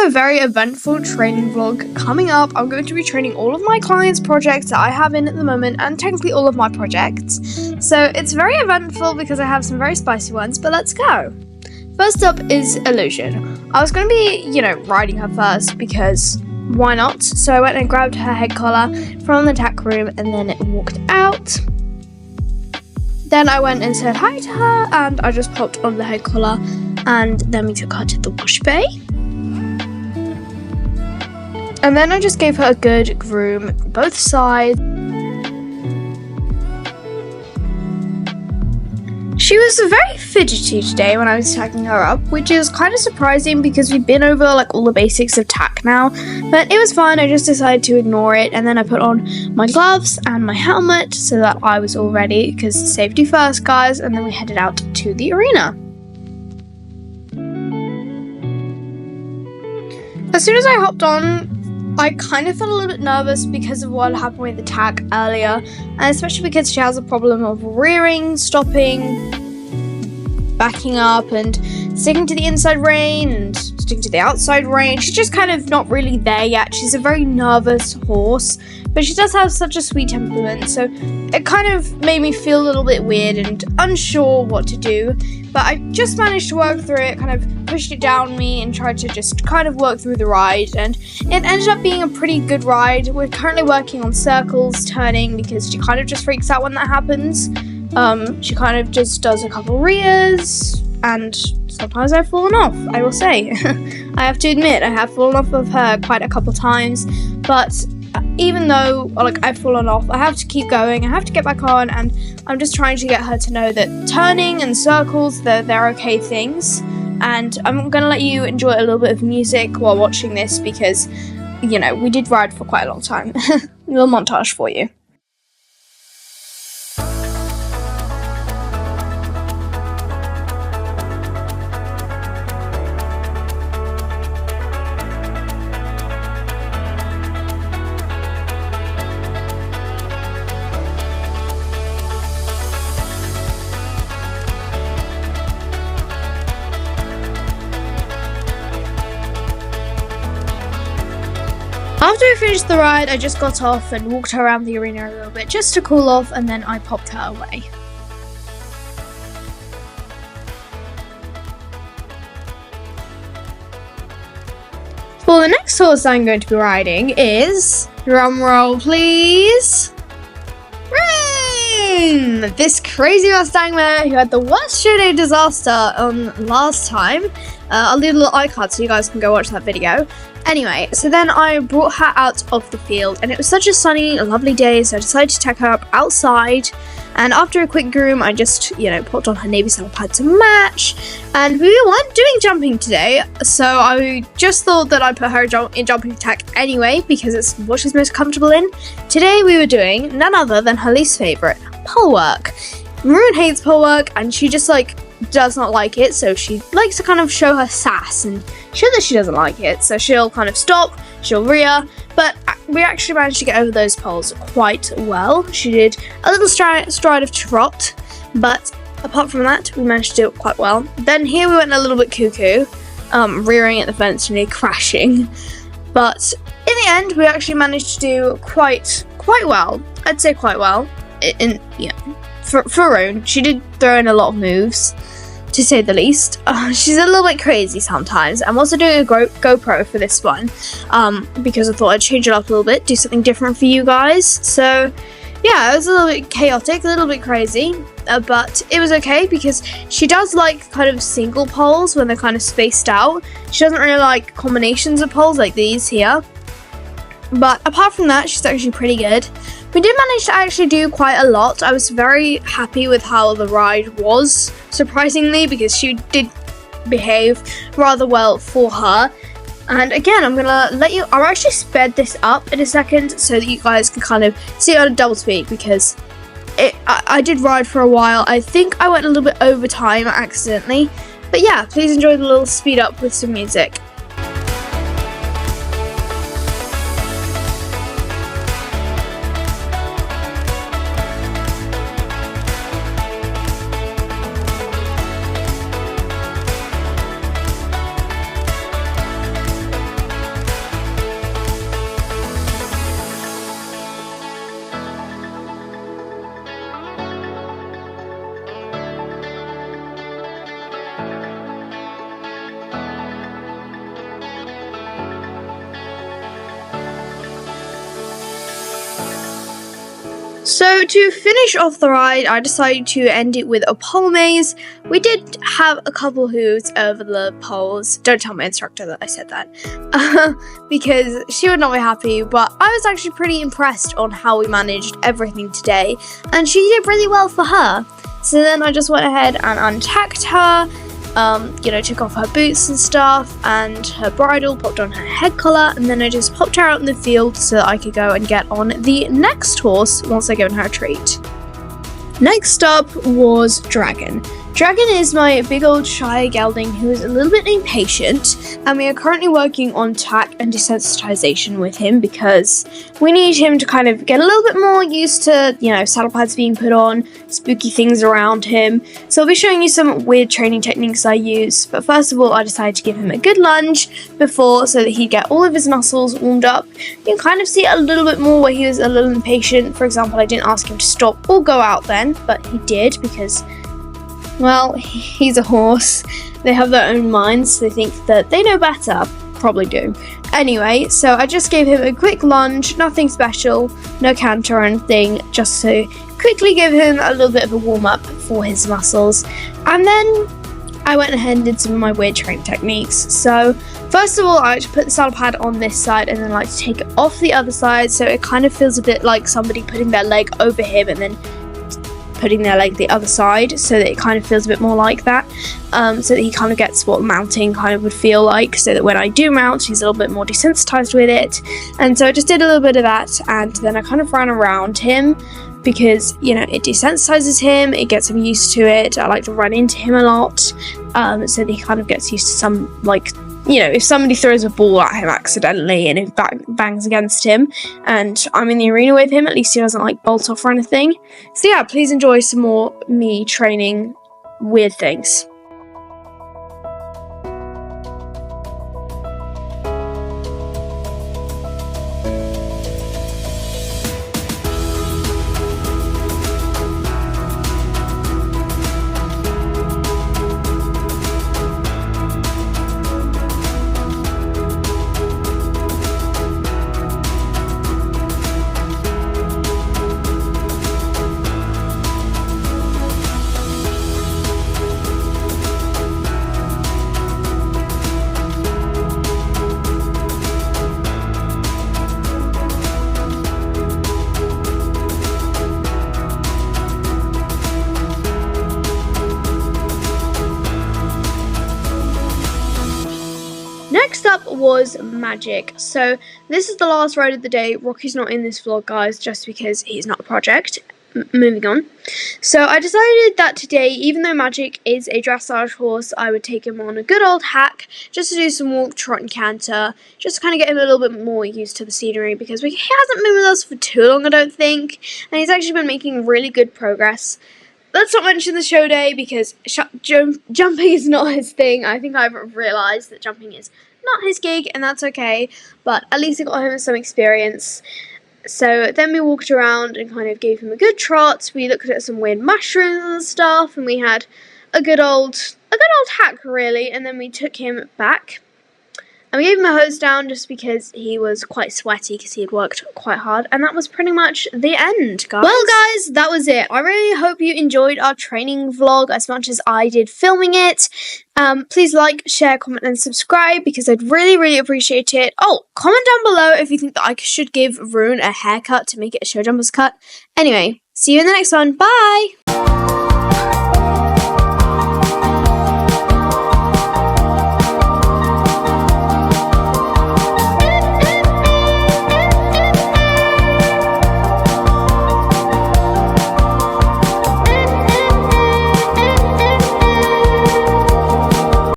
a very eventful training vlog coming up. I'm going to be training all of my clients' projects that I have in at the moment, and technically all of my projects. So it's very eventful because I have some very spicy ones, but let's go. First up is Illusion. I was going to be, riding her first because why not? So I went and grabbed her head collar from the tack room and then walked out. Then I went and said hi to her, and I just popped on the head collar, and then we took her to the wash bay. And then I just gave her a good groom both sides. She was very fidgety today when I was tacking her up, which is kind of surprising because we've been over all the basics of tack now, but it was fine. I just decided to ignore it, and then I put on my gloves and my helmet so that I was all ready, because safety first, guys, and then we headed out to the arena. As soon as I hopped on, I kind of felt a little bit nervous because of what happened with the tack earlier, and especially because she has a problem of rearing, stopping, backing up, and sticking to the inside rein and sticking to the outside rein. She's just kind of not really there yet. She's a very nervous horse, but she does have such a sweet temperament, so it kind of made me feel a little bit weird and unsure what to do. But I just managed to work through it, kind of pushed it down me and tried to just kind of work through the ride, and it ended up being a pretty good ride. We're currently working on circles, turning, because she kind of just freaks out when that happens. She kind of just does a couple rears, and sometimes I've fallen off, I will say. I have to admit, I have fallen off of her quite a couple times, but even though I've fallen off, I have to keep going, I have to get back on, and I'm just trying to get her to know that turning and circles, they're okay things. And I'm gonna let you enjoy a little bit of music while watching this because, we did ride for quite a long time. A little montage for you. After I finished the ride, I just got off and walked her around the arena a little bit just to cool off, and then I popped her away. For the next horse I'm going to be riding is, drumroll please, Rain! This crazy Mustang mare who had the worst show day disaster on last time. I'll leave a little icon so you guys can go watch that video. Anyway, so then I brought her out of the field, and it was such a sunny, lovely day, so I decided to take her up outside. And after a quick groom, I just, popped on her navy style pad to match. And we weren't doing jumping today, so I just thought that I'd put her in jumping tack anyway, because it's what she's most comfortable in. Today we were doing none other than her least favourite, pole work. Maroon hates pole work, and she just does not like it, so she likes to kind of show her sass and show that she doesn't like it. So she'll kind of stop, she'll rear, but we actually managed to get over those poles quite well. She did a little stride of trot, but apart from that, we managed to do it quite well. Then here we went a little bit cuckoo, rearing at the fence and nearly crashing, but in the end, we actually managed to do quite well. I'd say quite well. For Roan, she did throw in a lot of moves, to say the least. She's a little bit crazy sometimes. I'm also doing a GoPro for this one, because I thought I'd change it up a little bit, do something different for you guys. So yeah, it was a little bit chaotic, a little bit crazy, but it was okay because she does like kind of single poles when they're kind of spaced out. She doesn't really like combinations of poles like these here. But apart from that, she's actually pretty good. We did manage to actually do quite a lot. I was very happy with how the ride was, surprisingly, because she did behave rather well for her. And again, I'm gonna I'll actually sped this up in a second so that you guys can kind of see it on a double speed, because I did ride for a while. I think I went a little bit over time accidentally. But yeah, please enjoy the little speed up with some music. So to finish off the ride, I decided to end it with a pole maze. We did have a couple hooves over the poles. Don't tell my instructor that I said that, because she would not be happy, but I was actually pretty impressed on how we managed everything today, and she did really well for her. So then I just went ahead and untacked her, took off her boots and stuff, and her bridle, popped on her head collar, and then I just popped her out in the field so that I could go and get on the next horse once I'd given her a treat. Next up was Dragon. Dragon is my big old shy gelding who is a little bit impatient, and we are currently working on tack and desensitization with him because we need him to kind of get a little bit more used to, saddle pads being put on, spooky things around him. So I'll be showing you some weird training techniques I use, but first of all I decided to give him a good lunge before so that he'd get all of his muscles warmed up. You can kind of see a little bit more where he was a little impatient. For example, I didn't ask him to stop or go out then, but he did because, well, he's a horse. They have their own minds. They think that they know better. Probably do. Anyway, so I just gave him a quick lunge, nothing special, no canter or anything, just to quickly give him a little bit of a warm-up for his muscles. And then I went ahead and did some of my weird training techniques. So first of all, I like to put the saddle pad on this side and then I like to take it off the other side, so it kind of feels a bit like somebody putting their leg over him and then putting their leg the other side, so that it kind of feels a bit more like that, so that he kind of gets what mounting kind of would feel like, so that when I do mount he's a little bit more desensitized with it. And so I just did a little bit of that, and then I kind of ran around him because it desensitizes him, it gets him used to it. I like to run into him a lot, so that he kind of gets used to some, if somebody throws a ball at him accidentally and it bangs against him and I'm in the arena with him, at least he doesn't bolt off or anything. So yeah, please enjoy some more me training weird things. Next up was Magic. So this is the last ride of the day. Rocky's not in this vlog, guys, just because he's not a project. Moving on. So I decided that today, even though Magic is a dressage horse, I would take him on a good old hack just to do some walk, trot and canter, just to kind of get him a little bit more used to the scenery, because he hasn't been with us for too long, I don't think, and he's actually been making really good progress. Let's not mention the show day because jumping is not his thing. I think I've realised that jumping is not his gig, and that's okay, but at least I got him some experience. So then we walked around and kind of gave him a good trot. We looked at some weird mushrooms and stuff, and we had a good old hack, really, and then we took him back. And we gave him a hose down just because he was quite sweaty because he had worked quite hard. And that was pretty much the end, guys. Well, guys, that was it. I really hope you enjoyed our training vlog as much as I did filming it. Please like, share, comment, and subscribe because I'd really, really appreciate it. Oh, comment down below if you think that I should give Rune a haircut to make it a show jumpers cut. Anyway, see you in the next one. Bye!